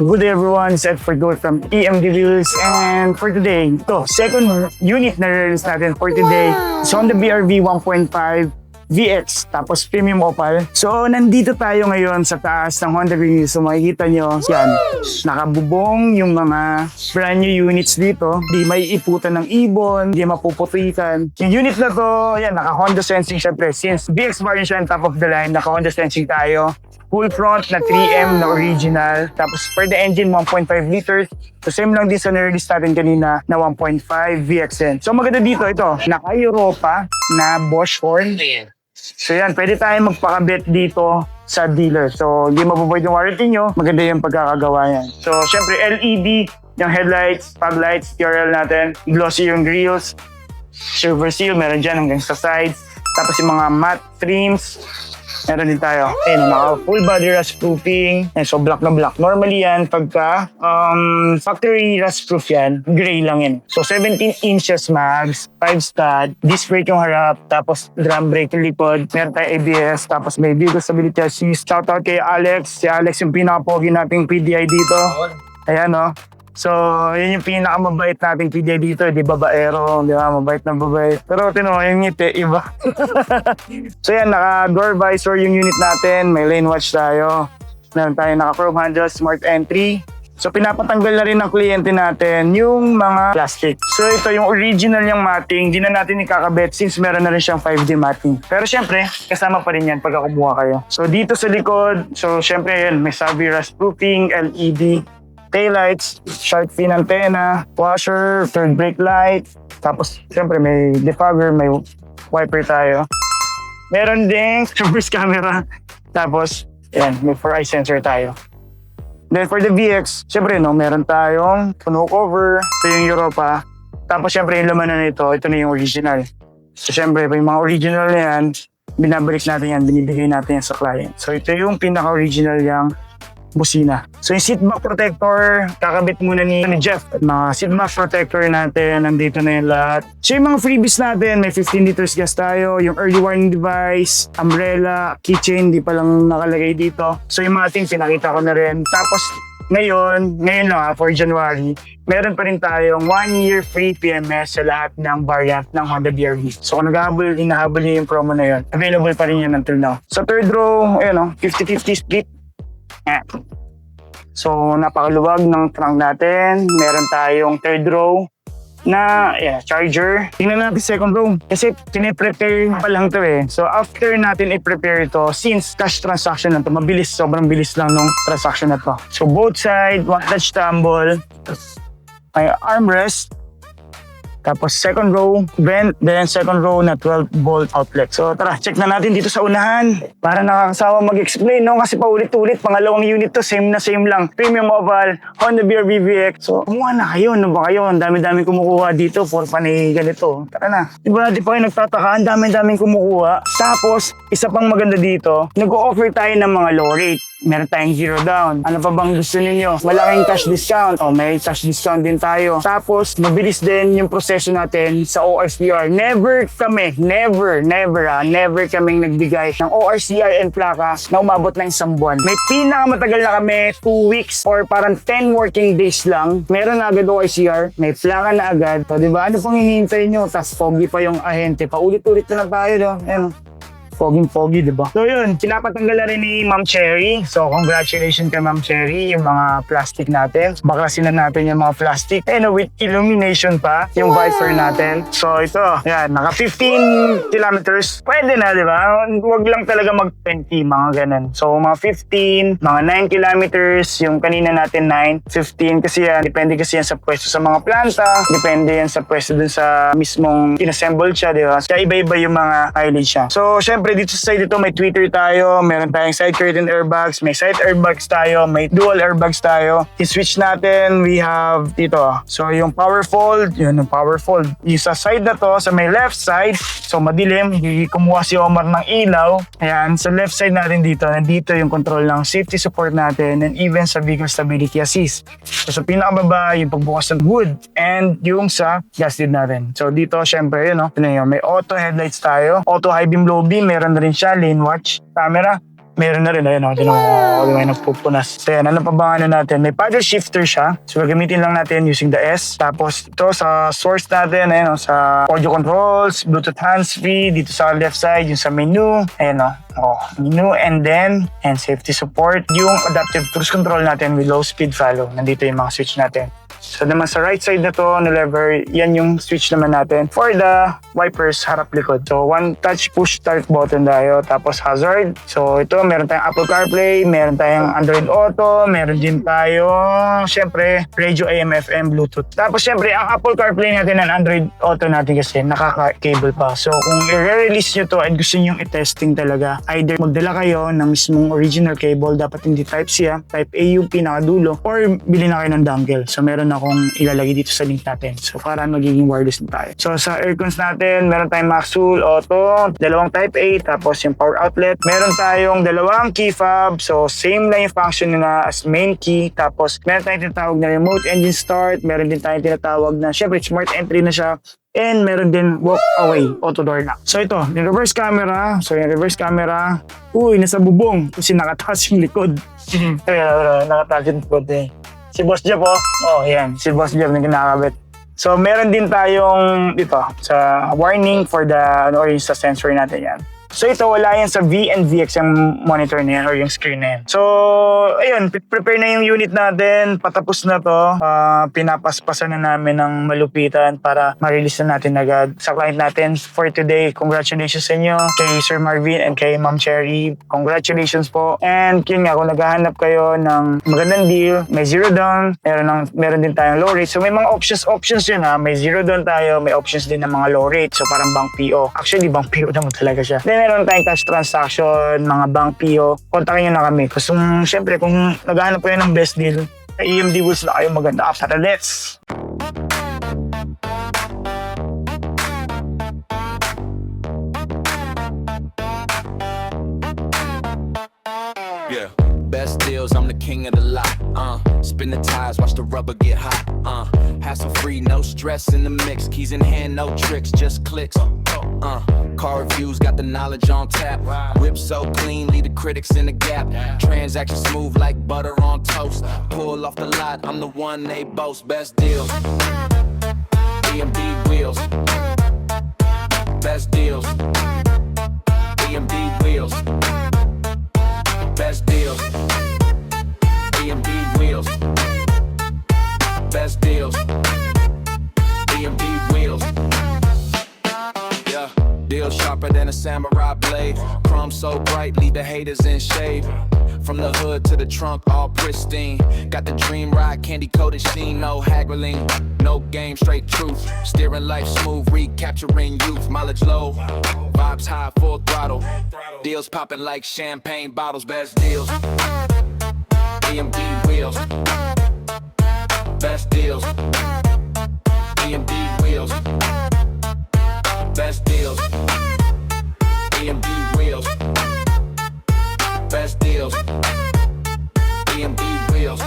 Good day everyone, it's Ed Forgood from EMD Reviews, and for today, second unit na release natin for today. It's Honda BR-V 1.5 VX, tapos Premium Opal. So, nandito tayo ngayon sa taas ng Honda Reviews. So, makikita nyo, yan, nakabubong yung mga brand new units dito. Di may iputan ng ibon, di mapuputikan. Yung unit na to, yan, naka-Honda Sensing syempre. Since VX variant siya, top of the line, naka-Honda Sensing tayo. Full front na 3M na original. Tapos per the engine, 1.5 liters. So same lang din sa na-release natin kanina na 1.5 VXN. So maganda dito ito, naka-Europa na Bosch horn. So yan, pwede tayo magpakabit dito sa dealer. So hindi mabuboid yung warranty nyo, maganda yung pagkakagawa yan. So syempre LED, yung headlights, fog lights, TRL natin, glossy yung grills, silver seal, meron dyan hanggang sa sides. Tapos yung mga matte trims, meron din tayo. Ayun, full body rust proofing. So black na black. Normally yan, pagka factory rust proof yan, gray lang yan. So 17 inches mags, 5 stud, disc brake yung harap, tapos drum brake yung likod. Meron tayo ABS, tapos may vehicle stability assist. Shoutout kay Alex. Si Alex yung pinaka-pogi nating PDI dito. Ayan o. So, yun yung pinakamabait nating PDI dito, di babaero, di ba? Mabait na babait. Pero tino, yung ngiti, iba. So yan, naka-door visor yung unit natin, may lane watch tayo. Meron tayo naka-chrome handles, smart entry. So pinapatanggal na rin ng kliyente natin yung mga plastic. So ito yung original yung matting, di na natin ikakabit since meron na rin siyang 5D matting. Pero syempre, kasama pa rin yan pagka kumuha kayo. So dito sa likod, so syempre yan, may Savvy rust proofing, LED, taillights, shark fin antenna, washer, third brake light, tapos siyempre may defogger, may wiper tayo. Meron ding reverse camera, tapos yan, may 4-eye sensor tayo. Then for the VX, siyempre no, meron tayong puno cover, ito yung Europa, tapos siyempre yung laman na nito, ito na yung original. So siyempre, yung mga original na yan, binabalik natin yan, binibigay natin yan sa client. So ito yung pinaka-original yung busina. So yung seat back protector, kakabit muna ni Jeff. Mga seat back protector natin, nandito na yung lahat. So yung mga freebies natin, may 15 liters gas tayo, yung early warning device, umbrella, keychain, di pa lang nakalagay dito. So yung mga things, pinakita ko na rin. Tapos ngayon lang for January, meron pa rin tayong 1 year free PMS sa lahat ng variant ng Honda BR-V. So kung hinahabol niyo yung promo na yun, available pa rin yan until now. Sa third row, ayun o, 50-50 split. So napakaluwag ng trunk natin. Meron tayong third row na charger. Tingnan natin second row kasi piniprepare pa lang to eh. So after natin i-prepare ito, since cash transaction lang to, mabilis, sobrang bilis lang nung transaction na to. So both side, one touch tumble, may armrest, tapos second row vent, then second row na 12-volt outlet. So tara, check na natin dito sa unahan. Para nakakasawa mag-explain, no? Kasi paulit-ulit, pangalawang unit to, same na same lang. Premium Oval, Honda BR-V VX. So kumuha na kayo, ano ba kayo? Ang dami-dami kumukuha dito for panay ganito. Tara na. Diba, di pa kayo nagtataka, ang dami-daming kumukuha. Tapos, isa pang maganda dito, nag-o-offer tayo ng mga low rate. Meron tayong zero down. Ano pa bang gusto ninyo? Malaking cash discount. May cash discount din tayo. Tapos, mabilis din yung proseso natin sa ORCR. Never kaming nagbigay ng ORCR and plaka na umabot ng isang buwan. May pinakamatagal na kami, 2 weeks or parang 10 working days lang. Meron na agad ORCR, may plaka na agad. So, diba? Ano pong hinihintay nyo? Tapos, foggy pa yung ahente. Paulit-ulit na tayo, no? Ayun. Foggy, diba? So yun, pinapatanggal na rin ni Ma'am Cherry. So congratulations kay Ma'am Cherry, yung mga plastic natin. Baklasin na natin yung mga plastic. And with illumination pa, yung visor natin. So ito, yan, naka 15 kilometers. Pwede na, diba? Huwag lang talaga mag 20, mga ganun. So mga 15, mga 9 kilometers, yung kanina natin 9, 15 kasi yan. Depende kasi yan sa pwesto sa mga planta. Depende yan sa pwesto dun sa mismong inassemble siya, diba? Kaya iba-iba yung mga mileage siya. So syempre, dito sa side ito may tweeter tayo, meron tayong side curtain airbags, may side airbags tayo, may dual airbags tayo. I-switch natin, we have dito. So yung power fold, yun yung power fold. Yung sa side na to, sa may left side, so madilim, kumuha si Omar ng ilaw. Ayan, sa left side natin dito, nandito yung control ng safety support natin and even sa vehicle stability assist. So sa pinakababa, yung pagbukas ng hood and yung sa gas lid natin. So dito, syempre, yun, no? May auto headlights tayo, auto high beam, low beam, meron na rin siya, lane watch, camera, Meron na rin, ayun o, may nagpupunas. So yan, ano pa ba ano natin? May paddle shifter siya. So gagamitin lang natin using the S. Tapos ito sa source natin, ayun o, sa audio controls, Bluetooth hands-free, dito sa left side, yung sa menu, ayun o. Menu and then safety support. Yung adaptive cruise control natin with low speed follow. Nandito yung mga switch natin. So naman sa right side na to, na lever, yan yung switch naman natin for the wipers harap likod. So one touch push start button tayo, tapos hazard. So ito, meron tayong Apple CarPlay, meron tayong Android Auto, meron din tayong syempre radio AM FM Bluetooth. Tapos syempre ang Apple CarPlay natin and Android Auto natin kasi nakaka-cable pa. So kung i-release nyo to at gusto nyo i-testing talaga, either magdala kayo ng mismong original cable, dapat hindi Type-C Type A yung pinakadulo, or bili na kayo ng dongle. So meron akong ilalagay dito sa link natin. So para magiging wireless na tayo. So sa aircons natin, meron tayong Maxul Auto, dalawang Type A, tapos yung power outlet. Meron tayong dalawang key fob. So same na yung function nila as main key. Tapos meron tayong tinatawag na remote engine start. Meron din tayong tinatawag na, syempre smart entry na siya. And meron din walk away, auto door lock. So ito, yung reverse camera. So yung reverse camera, nasa bubong kasi nakataas yung likod. Nakataas yung likod eh. Si Boss Jeff yan, si Boss Jeff na kinakabit. So meron din tayong dito sa warning for the or yung sa sensor natin yan. So ito, wala yan sa V and VX yung monitor na yan or yung screen na yan. So ayun, prepare na yung unit natin, patapos na to. Pinapaspasan na namin ng malupitan para ma-release na natin agad sa client natin for today. Congratulations sa inyo kay Sir Marvin and kay Ma'am Cherry. Congratulations po. And yun nga, kung naghahanap kayo ng magandang deal, may zero down, meron din tayong low rate. So may mga options yun ha. May zero down tayo, may options din ng mga low rate. So parang bank PO. Actually, bank PO naman talaga siya. Then meron tayong cash transaction, mga bank PO. Kontakin nyo na kami. Kasi syempre, kung naghahanap kayo ng best deal, EMD Wheels na kayo maganda. After let's! Yeah, best deals, I'm the king of the lot. Spin the tires, watch the rubber get hot. Hassle free, no stress in the mix. Keys in hand, no tricks, just clicks. Car reviews, got the knowledge on tap. Whip so clean, leave the critics in the gap. Transaction smooth like butter on toast. Pull off the lot, I'm the one they boast. Best deals, EMD Wheels. Best deals, EMD Wheels. Best deals, EMD Wheels. Best deals, EMD Wheels. Yeah, deal sharper than a samurai blade. Chrome so bright, leave the haters in shade. From the hood to the trunk, all pristine. Got the dream ride, candy coated sheen. No haggling, no game, straight truth. Steering life smooth, recapturing youth. Mileage low, vibes high, full throttle. Deals popping like champagne bottles. Best deals, EMD Wheels. Best deals, EMD Wheels. Best deals, EMD Wheels. Best deals, EMD Wheels.